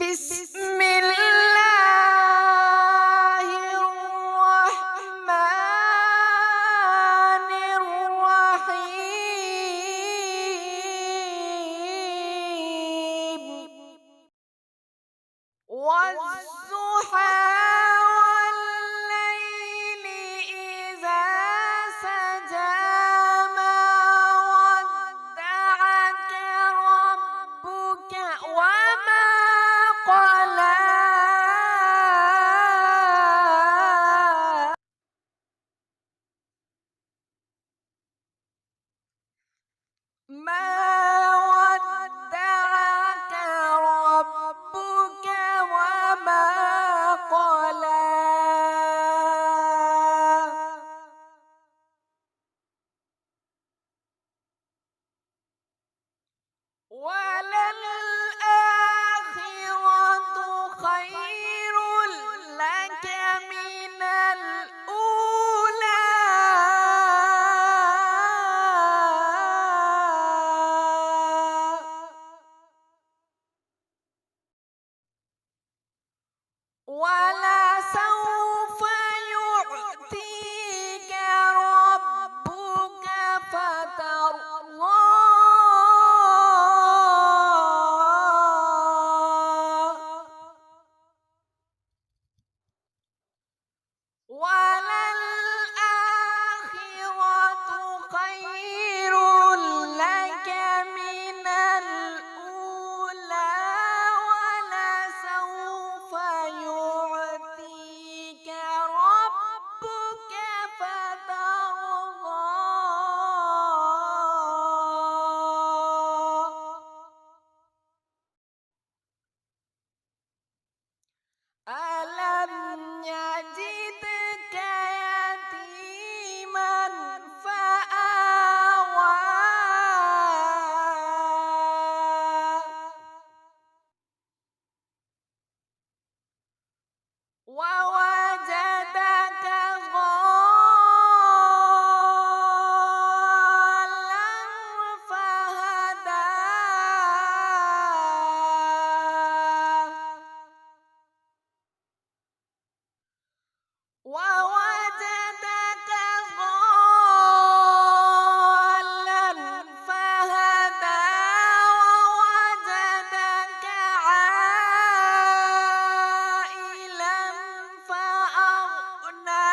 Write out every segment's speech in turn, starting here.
بسم الله الرحمن الرحيم والضحى والليل إذا سجى ما ودعك ربك وما قلى ما ودعك ربك وما قلى وللآخرة خير لك من الأولى ولسوف يعطيك ربك فترضى وللآخرة خير لك من الأولى ولسوف يعطيك ربك فترضى ألم يجدك يتيما فآوى ووجدك ضالا فهدى ووجدك ضالا فهدى ووجدك عائلا فأغنى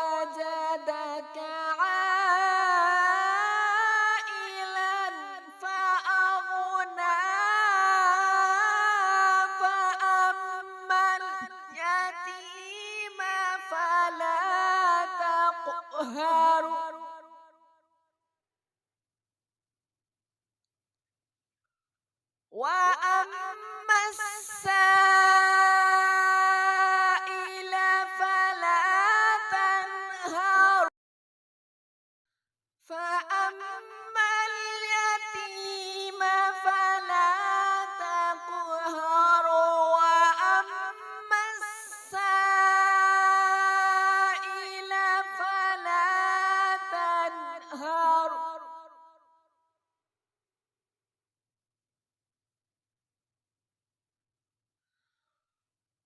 ووجدك عائلا فأغنى فأما اليتيم فلا تقهر وأما السائل فلا تنهر فأما اليتيم فلا تقهر وأما السائل فلا تنهر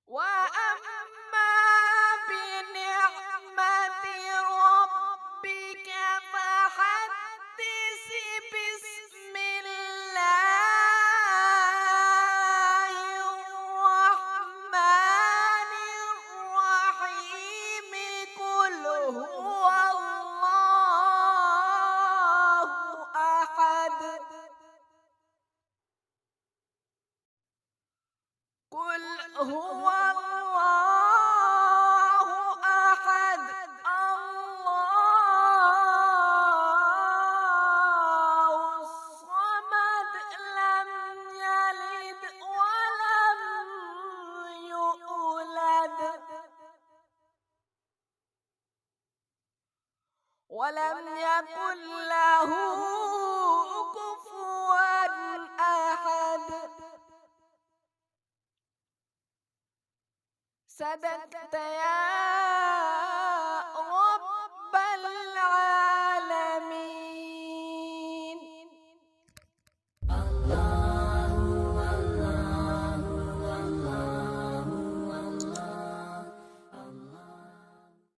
وأما بنعمة ربك فحدث بسم الله الرحمن الرحيم قل هو الله أحد قل هو الله أحد الله الصمد لم يلد ولم يولد ولم يكن له كفوا أحد صدقت يا